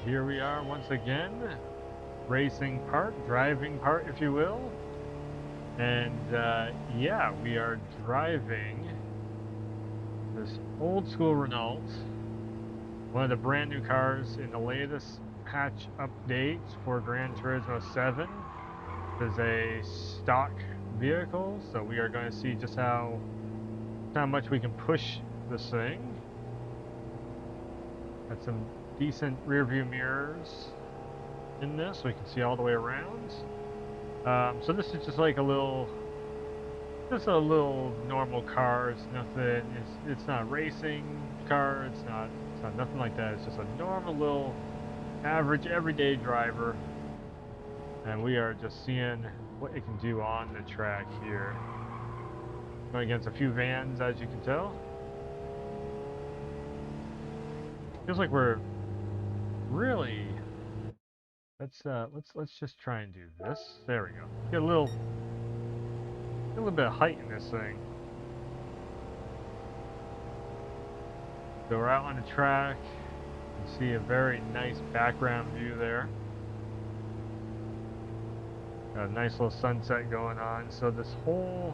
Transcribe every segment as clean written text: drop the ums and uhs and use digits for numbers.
here we are once again, racing part, driving part, if you will. And yeah, we are driving this old school Renault, one of the brand new cars in the latest patch updates for Gran Turismo 7. It is a stock vehicle, so we are going to see just how much we can push this thing. Got some decent rear view mirrors in this, so we can see all the way around. So this is just like just a little normal car. It's nothing. It's not a racing car. It's not nothing like that. It's just a normal little average everyday driver, and we are just seeing what it can do on the track here. Going against a few vans, as you can tell. Feels like we're really. Let's just try and do this. There we go. Get a little bit of height in this thing. So we're out on the track. You can see a very nice background view there. Got a nice little sunset going on. So this whole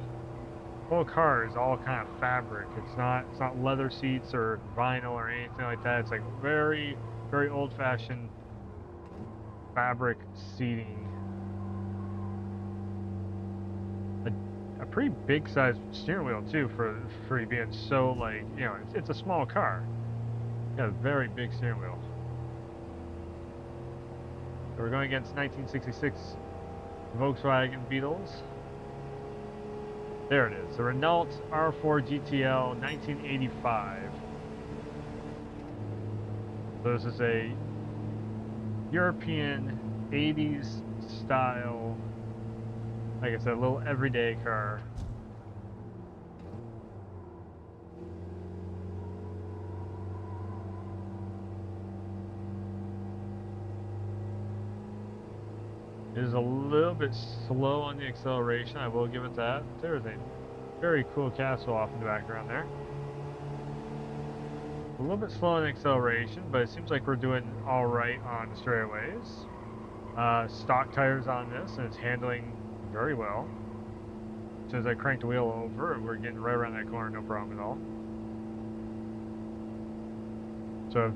car is all kind of fabric. It's not leather seats or vinyl or anything like that. It's like very old-fashioned fabric seating. A pretty big sized steering wheel too for you being so, like, you know, it's a small car. Got a very big steering wheel. So we're going against 1966 Volkswagen Beetles. There it is, the Renault R4 GTL 1985. So this is a European 80s style, like I said, a little everyday car. It is a little bit slow on the acceleration, I will give it that. There's a very cool castle off in the background there. A little bit slow on the acceleration, but it seems like we're doing all right on the straightaways. Stock tires on this, and it's handling very well. As soon as I crank the wheel over, we're getting right around that corner, no problem at all. So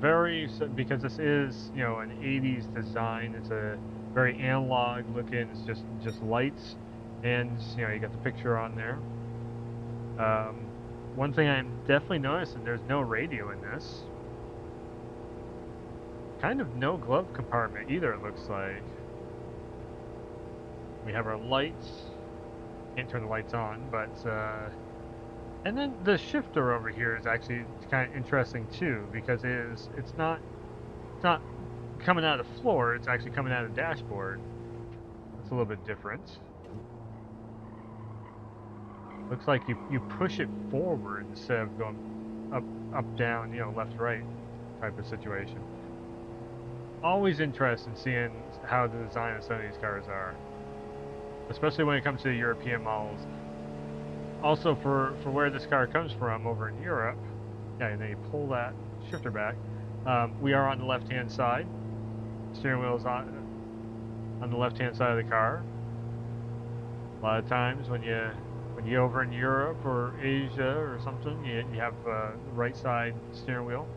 because this is, you know, an 80s design, it's a very analog looking. It's just lights, and you know, you got the picture on there. One thing I'm definitely noticing, there's no radio in this. Kind of no glove compartment either, it looks like. We have our lights. Can't turn the lights on, but and then the shifter over here is actually kind of interesting too, because it's not coming out of the floor, it's actually coming out of the dashboard. It's a little bit different. Looks like you push it forward instead of going up, down, you know, left, right type of situation. Always interested in seeing how the design of some of these cars are, especially when it comes to the European models. Also, for where this car comes from over in Europe, yeah, and then you pull that shifter back. We are on the left-hand side. Steering wheel is on the left-hand side of the car. A lot of times when you're over in Europe or Asia or something, you have the right side steering wheel.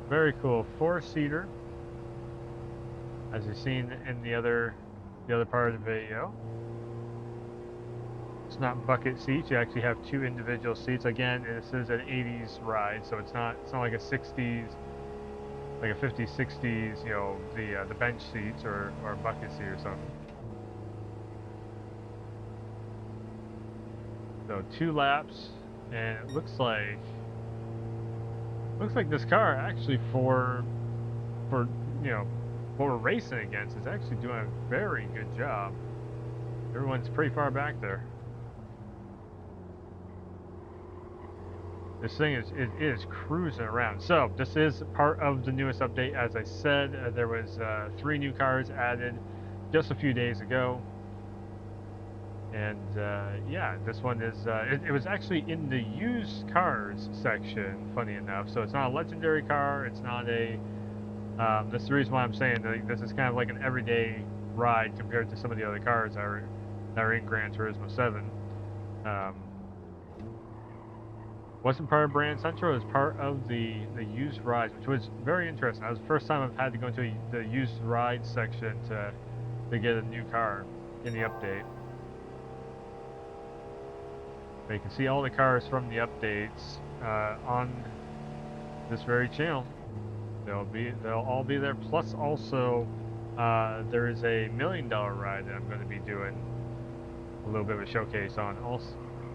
Very cool, 4-seater, as you've seen in the other part of the video. It's not bucket seats. You actually have 2 individual seats. Again, this is an 80s ride, so it's not like a 60s, like a 50s, 60s, you know, the bench seats or a bucket seat or something. So 2 laps, and it looks like this car actually for you know, what we're racing against is actually doing a very good job. Everyone's pretty far back there. This thing is cruising around. So this is part of the newest update. As I said, there was 3 new cars added just a few days ago. And yeah, this one is, it was actually in the used cars section, funny enough. So it's not a legendary car, it's not a, that's the reason why I'm saying that this is kind of like an everyday ride compared to some of the other cars that are in Gran Turismo 7. Um, wasn't part of Brand Central, it was part of the used rides, which was very interesting. That was the first time I've had to go into the used ride section to get a new car in the update. But you can see all the cars from the updates on this very channel. They'll all be there. Plus, also, there is a $1 million ride that I'm going to be doing a little bit of a showcase on.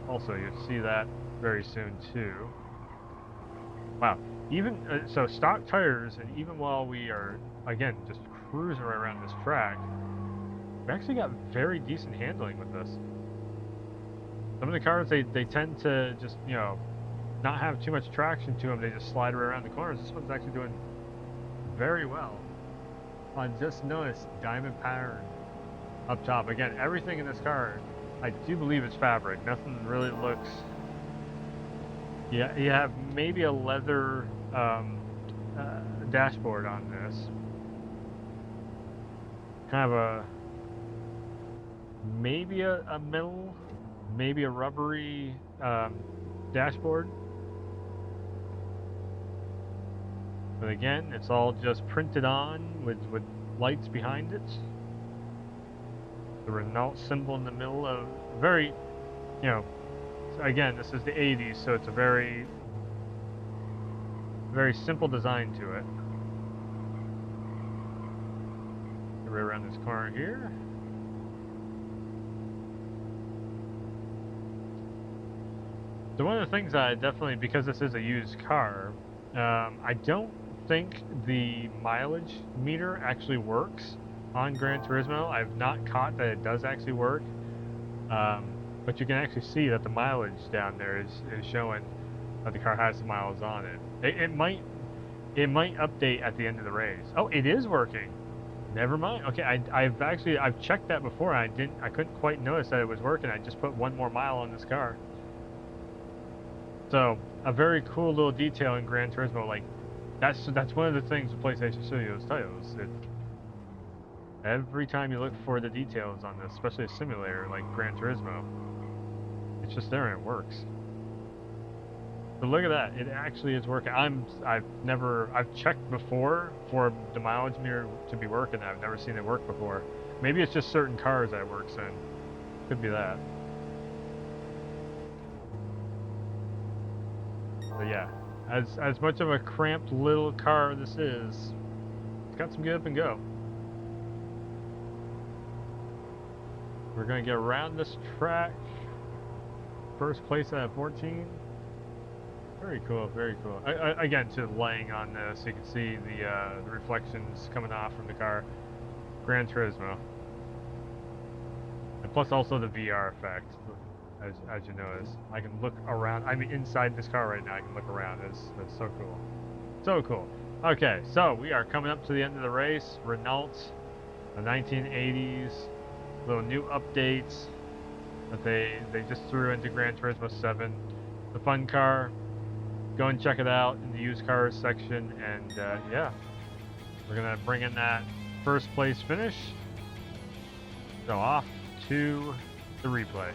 Also, you'll see that very soon too. Wow. Even so, stock tires, and even while we are again just cruising right around this track, we actually got very decent handling with this. Some of the cars they tend to just not have too much traction to them. They just slide right around the corners. This one's actually doing very well. I just noticed diamond pattern up top. Again, everything in this car, I do believe it's fabric. Nothing really looks. Yeah, you have maybe a leather dashboard on this. Kind of a maybe a metal, maybe a rubbery dashboard. But again, it's all just printed on with lights behind it. The Renault symbol in the middle of very, again, this is the 80s, so it's a very simple design to it. Right around this corner here. So one of the things I definitely, because this is a used car, I don't think the mileage meter actually works on Gran Turismo. I've not caught that it does actually work, but you can actually see that the mileage down there is showing that the car has some miles on it. It might update at the end of the race. Oh, it is working. Never mind. Okay, I've checked that before. I couldn't quite notice that it was working. I just put one more mile on this car. So a very cool little detail in Gran Turismo. Like that's one of the things with PlayStation Studios titles. Every time you look for the details on this, especially a simulator like Gran Turismo, it's just there and it works. But look at that, it actually is working. I've checked before for the mileage meter to be working. I've never seen it work before. Maybe it's just certain cars that it works in. Could be that. But yeah, as much of a cramped little car this is, it's got some get up and go. We're gonna get around this track. First place at 14. Very cool, very cool. Again, to laying on this, you can see the reflections coming off from the car. Gran Turismo. And plus also the VR effect, as you notice. I can look around. I'm inside this car right now. I can look around. It's so cool. So cool. Okay, so we are coming up to the end of the race. Renault, the 1980s, little new updates that they just threw into Gran Turismo 7. The fun car. Go and check it out in the used cars section, and yeah, we're gonna bring in that first place finish. So off to the replay.